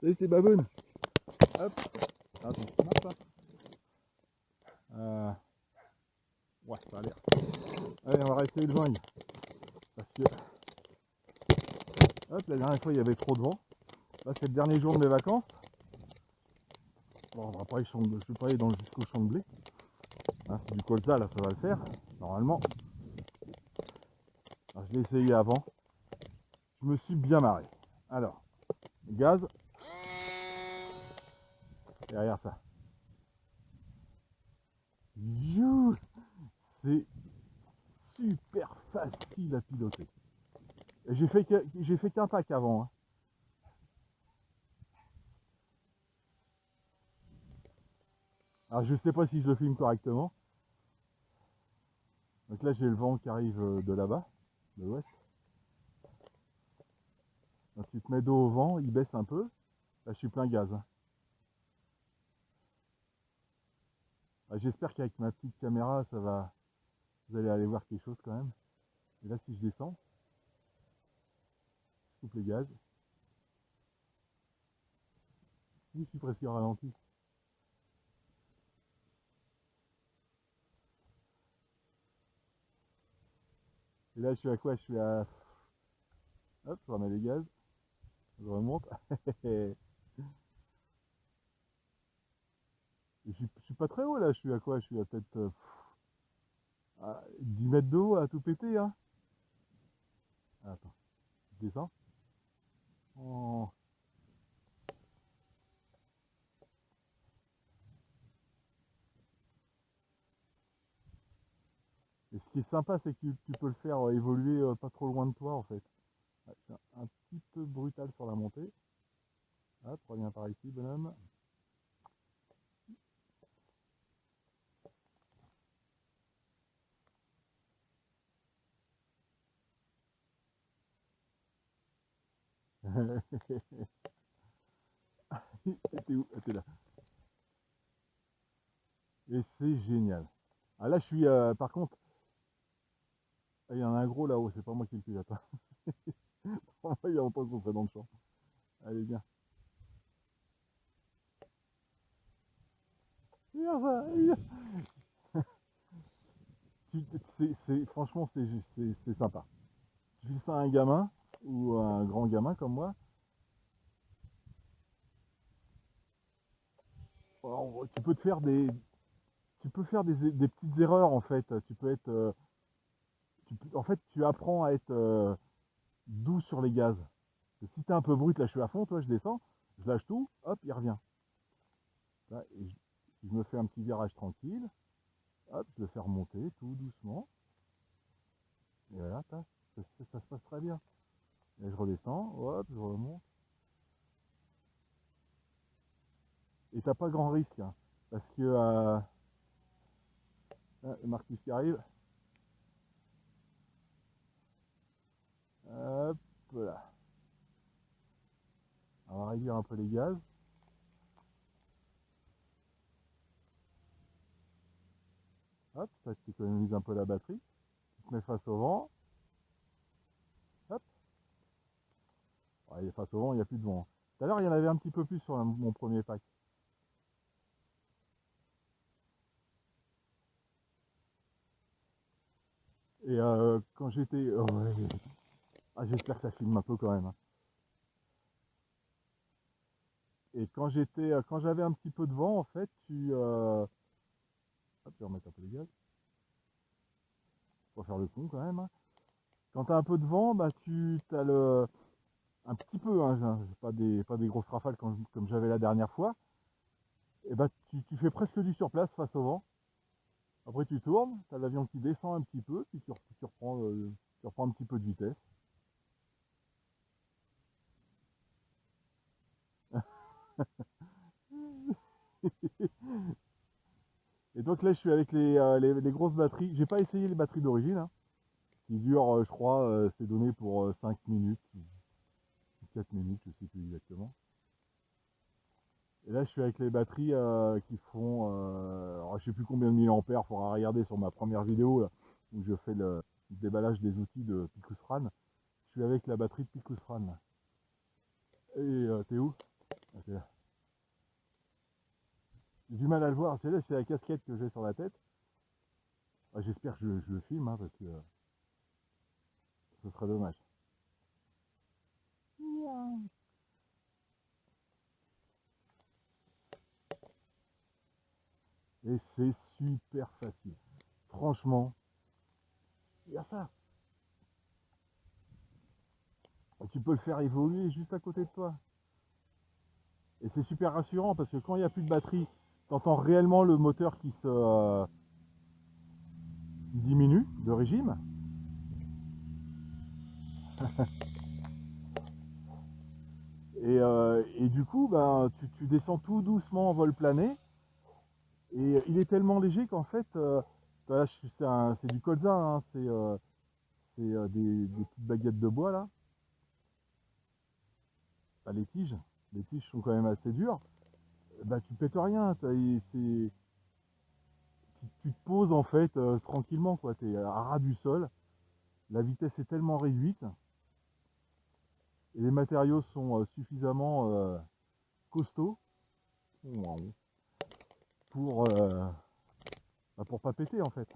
Salut, c'est Baboune. Hop. Attends, ça marche pas. Ouais, ça a l'air. Allez, on va essayer de joindre. Parce que, hop, la dernière fois, il y avait trop de vent. Là, c'est le dernier jour de mes vacances. Bon, on va pas je vais pas aller jusqu'au champ de blé. Hein, c'est du colza, là, ça va le faire, normalement. Alors, je l'ai essayé avant. Je me suis bien marré. Alors, gaz. Derrière ça. You, c'est super facile à piloter. J'ai fait qu'un tac avant. Hein. Alors je sais pas si je le filme correctement. Donc là j'ai le vent qui arrive de là-bas, de l'ouest. Donc tu te mets dos au vent, il baisse un peu. Là je suis plein gaz. Hein. J'espère qu'avec ma petite caméra ça va. Vous allez aller voir quelque chose quand même. Et là si je descends, je coupe les gaz. Je suis presque au ralenti. Et là je suis à quoi? Je suis à. Hop, je remets les gaz. Je remonte. Je suis pas très haut là, je suis à quoi? Je suis à peut-être 10 mètres de haut à tout péter. Hein. Attends, je descends. Oh. Et ce qui est sympa, c'est que tu peux le faire évoluer pas trop loin de toi en fait. Ouais, c'est un petit peu brutal sur la montée. Hop, reviens par ici, bonhomme. T'es où? T'es là. Et c'est génial. Ah là, je suis. Par contre, il y en a un gros là-haut, c'est pas moi qui le pilote. Il y a longtemps qu'on serait dans le champ. Allez, viens. Viens, ça, viens. Franchement, c'est sympa. Tu fais ça à un gamin ou à un grand gamin comme moi. Alors, tu peux faire des petites erreurs en fait. Tu peux être, en fait, tu apprends à être doux sur les gaz. Et si t'es un peu brut, là, je suis à fond, toi, je descends, je lâche tout, hop, il revient. Là, et je me fais un petit virage tranquille, hop, je le fais remonter tout doucement. Et voilà, ça se passe très bien. Et je redescends, hop, je remonte. Et t'as pas grand risque, hein, parce que Marcus qui arrive. Hop là. On va réduire un peu les gaz. Hop, ça t'économise un peu la batterie. Tu te mets face au vent. Hop. Ouais, face au vent, il n'y a plus de vent. Tout à l'heure, il y en avait un petit peu plus sur mon premier pack. Et quand j'étais. Oh, ouais. J'espère que ça filme un peu quand même. Hein. Et quand j'avais un petit peu de vent, en fait, hop, je vais remettre un peu les gaz. Faut faire le con quand même. Hein. Quand tu as un peu de vent, bah tu as un petit peu, hein, pas des grosses rafales comme j'avais la dernière fois. Et bah tu fais presque du surplace face au vent. Après tu tournes, tu as l'avion qui descend un petit peu, puis tu reprends un petit peu de vitesse. Et donc là je suis avec les grosses batteries. J'ai pas essayé les batteries d'origine, hein, qui durent, je crois, c'est donné pour 5 minutes, 4 minutes, je sais plus exactement. Et là je suis avec les batteries qui font, alors, je sais plus combien de milliampères, il faudra regarder sur ma première vidéo là, où je fais le déballage des outils de Picusfran. Je suis avec la batterie de Picusfran. Et t'es où? Ah, j'ai du mal à le voir. C'est là, c'est la casquette que j'ai sur la tête. Ah, j'espère que je le filme, hein, parce que ce serait dommage. Et c'est super facile. Franchement, il y a ça. Tu peux le faire évoluer juste à côté de toi. Et c'est super rassurant parce que quand il n'y a plus de batterie, tu entends réellement le moteur qui diminue de régime. Et du coup, ben, tu descends tout doucement en vol plané. Et il est tellement léger qu'en fait, c'est du colza, hein, des petites baguettes de bois là. Bah, les tiges sont quand même assez dures. Bah, tu pètes rien. Tu te poses en fait tranquillement, quoi. Tu es à ras du sol. La vitesse est tellement réduite et les matériaux sont suffisamment costauds pour, pour pas péter en fait.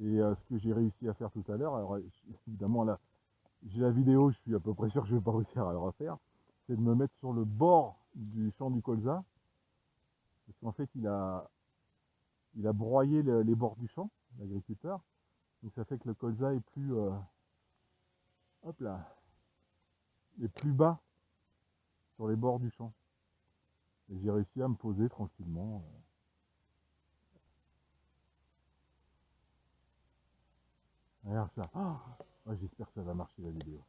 Et ce que j'ai réussi à faire tout à l'heure, alors évidemment là, j'ai la vidéo, je suis à peu près sûr que je vais pas réussir à le refaire, c'est de me mettre sur le bord du champ du colza, parce qu'en fait il a broyé les bords du champ, l'agriculteur, donc ça fait que le colza est plus, hop là, est plus bas sur les bords du champ. Et j'ai réussi à me poser tranquillement. Regarde ça. Oh, j'espère que ça va marcher la vidéo.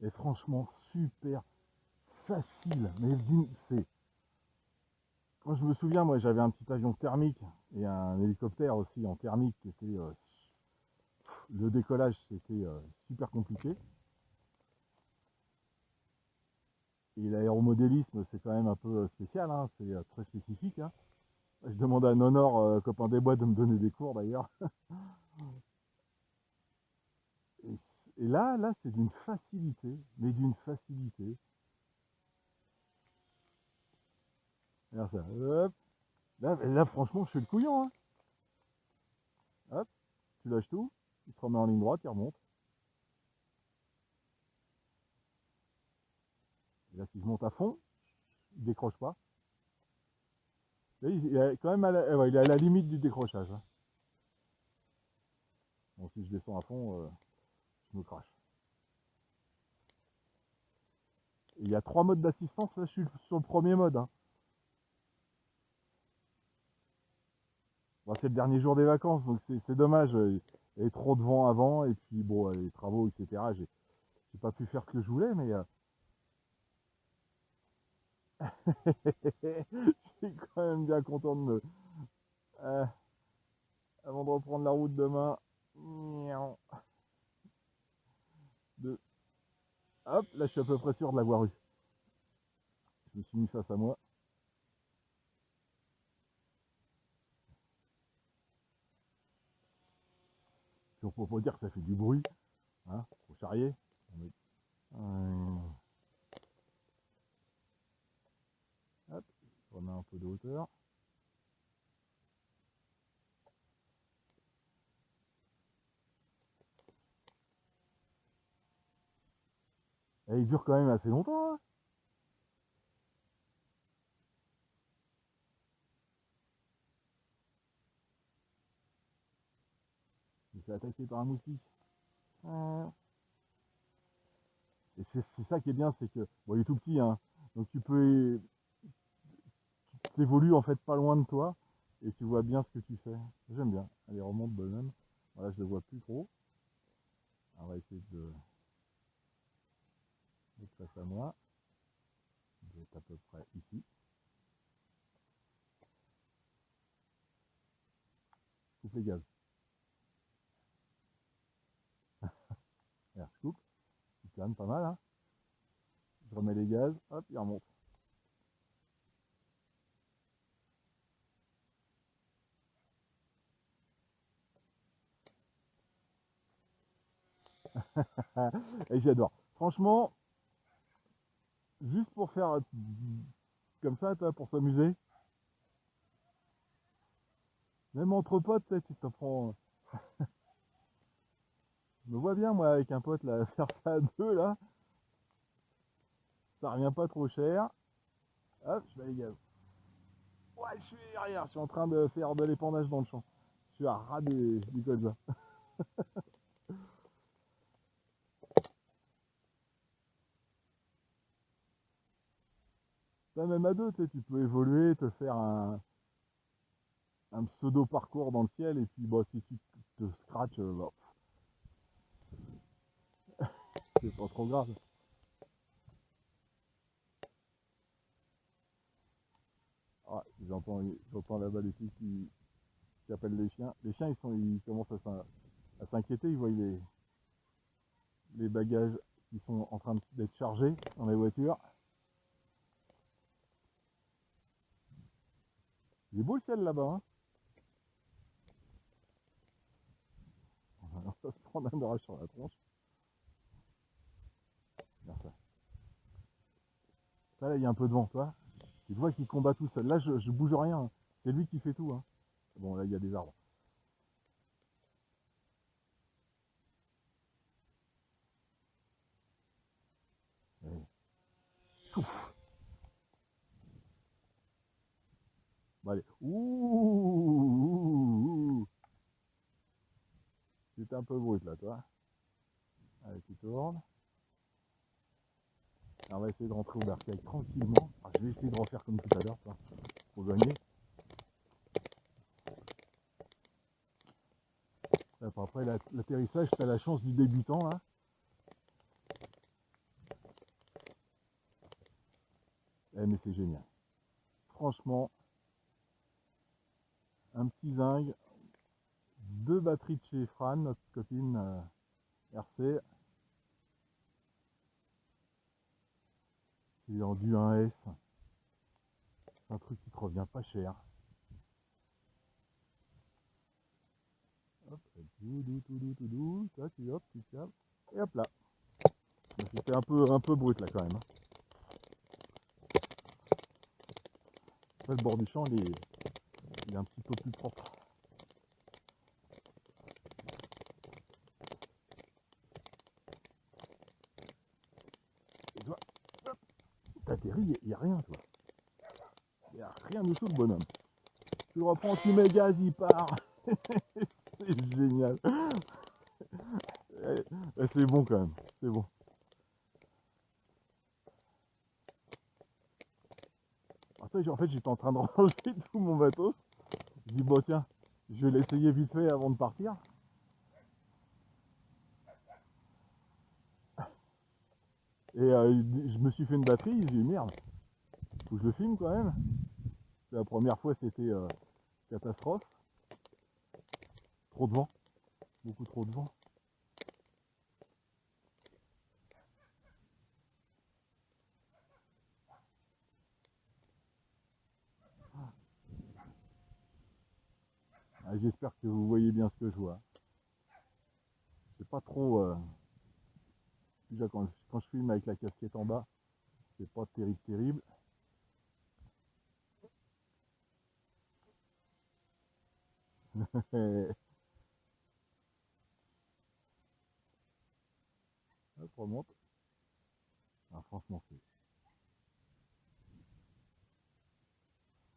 Et franchement, super facile. Mais c'est. Quand je me souviens, moi j'avais un petit avion thermique et un hélicoptère aussi en thermique qui était. Le décollage c'était super compliqué. Et l'aéromodélisme c'est quand même un peu spécial, hein, c'est très spécifique. Hein. Je demande à Nonor, copain des bois, de me donner des cours d'ailleurs. Et, et là c'est d'une facilité, mais d'une facilité. Regarde ça. Hop. Là, franchement, je fais le couillon. Hein. Hop, tu lâches tout, il se remet en ligne droite, il remonte. Et là, si je monte à fond, il décroche pas. Là, il est quand même ouais, il est à la limite du décrochage. Hein. Bon, si je descends à fond, je me crache. Et il y a 3 modes d'assistance, là je suis sur le premier mode. Hein. Bon, c'est le dernier jour des vacances, donc c'est dommage. Il y avait trop de vent avant, et puis bon, les travaux, etc. J'ai pas pu faire ce que je voulais, mais je suis quand même bien content de me. Euh, avant de reprendre la route demain. De... Hop, là je suis à peu près sûr de l'avoir eu. Je me suis mis face à moi. Pour pas dire que ça fait du bruit. Hein, faut charrier. Hop, je remets un peu de hauteur. Et il dure quand même assez longtemps. Hein. Il s'est attaqué par un moustique. Et c'est ça qui est bien, c'est que bon, il est tout petit, hein, donc tu évolues en fait pas loin de toi et tu vois bien ce que tu fais. J'aime bien. Allez, remonte bonhomme. Voilà, je le vois plus trop. On va essayer de mettre face à moi. Je vais être à peu près ici. Coupe les gaz. plane, pas mal, hein. Je remets les gaz, hop, il remonte. Et j'adore. Franchement, juste pour faire comme ça, toi, pour s'amuser, même entre potes, tu sais, tu t'en prends. Je me vois bien, moi, avec un pote, là, faire ça à deux, là. Ça revient pas trop cher. Hop, je mets les gaz. Ouais, je suis derrière, je suis en train de faire de l'épandage dans le champ. Je suis à ras du colza. Ça, même à deux, tu sais, tu peux évoluer, te faire un pseudo parcours dans le ciel, et puis bon, si tu te scratches, bah, c'est pas trop grave. Ah, j'entends là-bas les filles qui appellent les chiens. Les chiens, ils commencent à s'inquiéter, ils voient les bagages qui sont en train d'être chargés dans les voitures. Il est beau le ciel là-bas, hein. On va se prendre un orage sur la tronche. Regarde ça. Là, il y a un peu de vent, toi. Tu vois qu'il combat tout seul. Là, je bouge rien, hein. C'est lui qui fait tout, hein. Bon, là, il y a des arbres. Allez. Bon, allez. Ouh. C'est un peu brut, là, toi. Allez, tu tournes. Alors, on va essayer de rentrer au bercail tranquillement. Alors, je vais essayer de refaire comme tout à l'heure, pour gagner. Après, l'atterrissage, tu as la chance du débutant, là. Eh, mais c'est génial. Franchement, un petit zinc, deux batteries de chez Fran, notre copine RC. C'est en du 1S. C'est un truc qui te revient pas cher. Hop, tout doux, ça, hop, tu tiens, et hop là. C'était un peu brut là quand même, hein. Après, le bord du champ, il est un petit peu plus propre. Et toi, hop, t'atterris, il n'y a rien, toi. Il n'y a rien du tout, le bonhomme. Tu le reprends, tu mets gaz, il part. C'est génial. C'est bon quand même, c'est bon. En fait, j'étais en train de ranger tout mon matos. Je dis, bon, tiens, je vais l'essayer vite fait avant de partir. Et je me suis fait une batterie, j'ai dit, merde, faut que je le filme quand même. La première fois, c'était catastrophe. Trop de vent, beaucoup trop de vent. Ah, j'espère que vous voyez bien ce que je vois. C'est pas trop... déjà, quand je filme avec la casquette en bas, c'est pas terrible. Hop, remonte. Ah, franchement,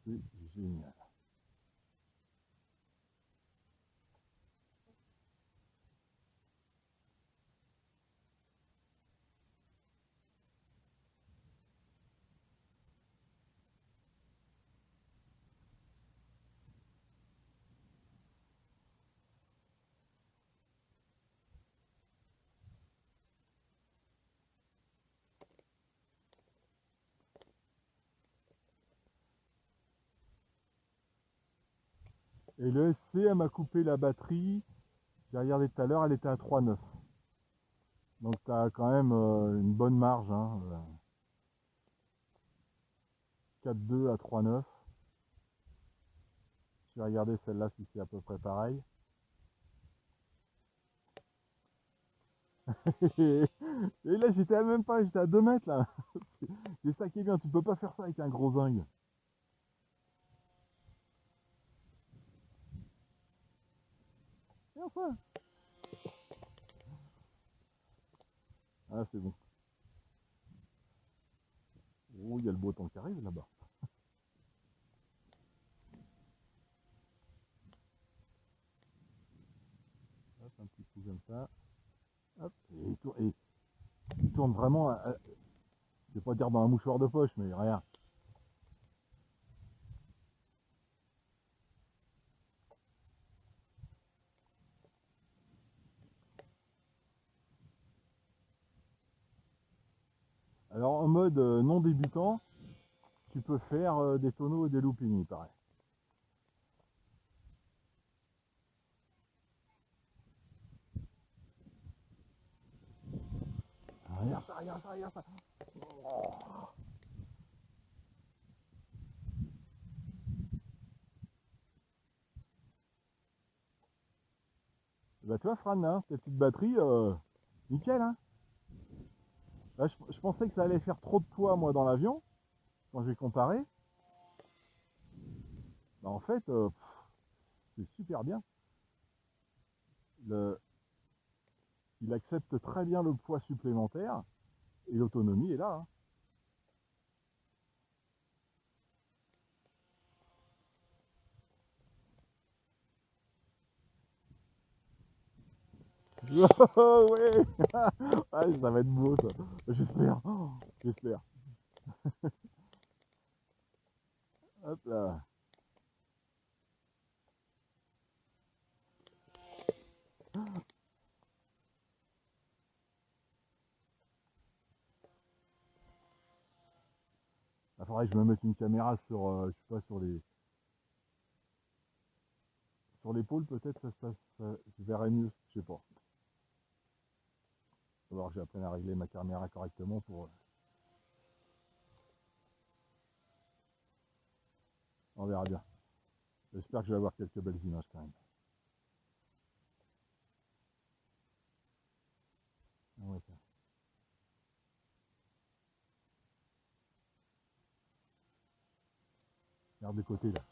c'est génial. Et le SC, elle m'a coupé la batterie. J'ai regardé tout à l'heure, elle était à 3,9. Donc tu as quand même une bonne marge, hein, 4,2 à 3,9. Je vais regarder celle-là si c'est à peu près pareil. Et là j'étais à même pas, j'étais à 2 mètres là. C'est ça qui est bien, tu peux pas faire ça avec un gros zinc. Et enfin. Ah c'est bon. Oh, il y a le beau temps qui arrive là-bas. Hop, un petit coup comme ça. Hop, et il tourne vraiment, je vais pas dire dans un mouchoir de poche, mais rien. Alors en mode non débutant, tu peux faire des tonneaux et des loopings, pareil. Regarde ça, regarde ça, regarde ça. Oh. Bah tu vois Fran, hein, tes petites batteries, nickel hein. Là, je pensais que ça allait faire trop de poids moi dans l'avion, quand j'ai comparé. Bah, en fait, c'est super bien. Le, il accepte très bien le poids supplémentaire et l'autonomie est là, hein. Oh, ouais. Ah, ça va être beau ça. J'espère. Oh, j'espère. Hop là. Il faudrait que je me mette une caméra sur, je sais pas, sur l'épaule peut-être, je verrais mieux, je sais pas. Il va falloir que j'apprenne à régler ma caméra correctement pour. On verra bien. J'espère que je vais avoir quelques belles images quand même. Ah ouais, ça. Regarde de côté là.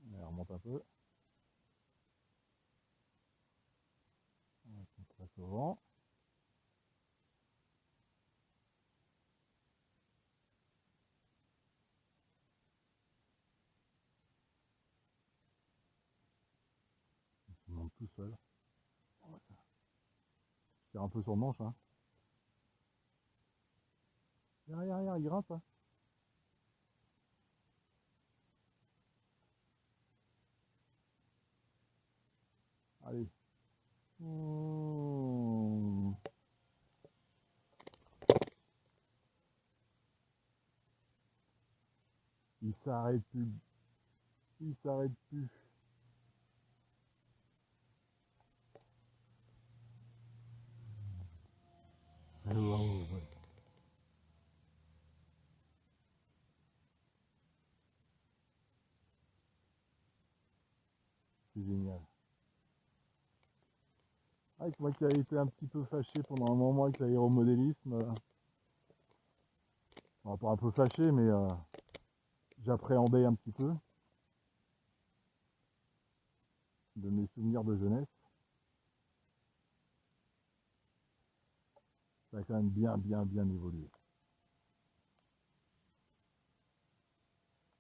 Allez, on remonte un peu. On va se mettre au vent. Il monte tout seul. Ouais, ça. Je tire un peu sur le manche. Hein. Regarde, il grimpe. Hein. Allez. Mmh. Il s'arrête plus. Il s'arrête plus. Wow, ouais. C'est génial. Ah, moi qui avais été un petit peu fâché pendant un moment avec l'aéromodélisme, bon, pas un peu fâché, mais j'appréhendais un petit peu de mes souvenirs de jeunesse. Ça a quand même bien évolué.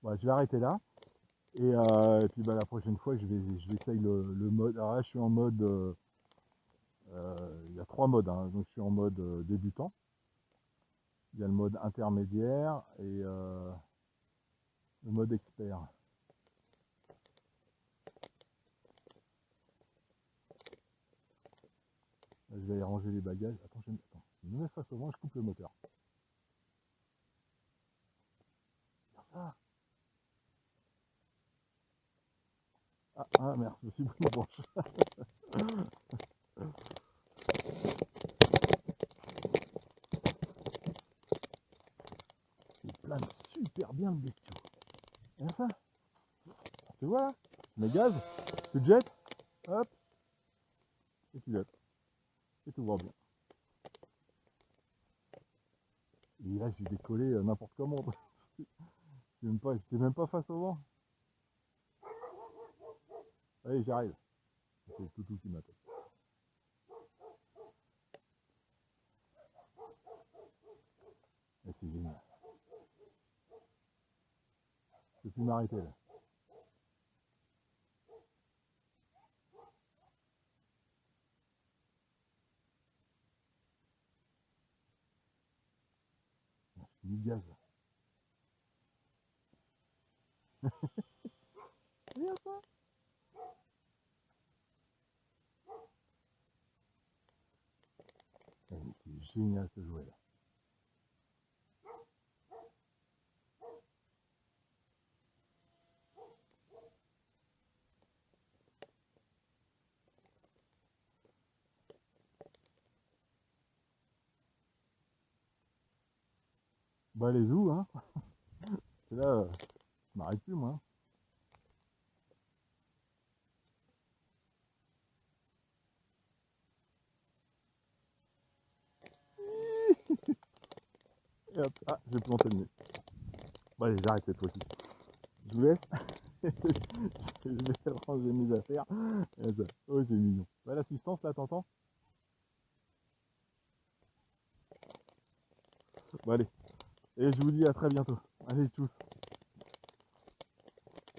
Ouais, je vais arrêter là. Et puis bah, la prochaine fois, je vais essayer le mode. Alors là, je suis en mode. Il y a 3 modes. Hein. Donc je suis en mode débutant. Il y a le mode intermédiaire et le mode expert. Là, je vais aller ranger les bagages. Attends, je me mets face au vent, je coupe le moteur. Faire ça. Ah merde, je me suis pris une branche. Il plane super bien le bestiau. Et ça, tu vois là, tu mets gaz, tu le jettes, hop, et tu jettes. Et tout va bien. Et là, j'ai décollé n'importe comment. J'étais même pas face au vent. Allez, j'arrive. C'est le toutou qui m'appelle. Et c'est génial. Je peux plus m'arrêter là. J'ai mis le gaz là. Regarde ça. C'est génial ce jouet là. Bah les zoos, hein. Et là, je m'arrête plus moi. Et hop, ah, j'ai planté le nez. Bon allez, j'arrête cette fois-ci. Je vous laisse. Je vais ranger mes affaires. Et ça. Oh, c'est mignon. Bah, l'assistance là, t'entends? Bon allez. Et je vous dis à très bientôt. Allez, tchuss.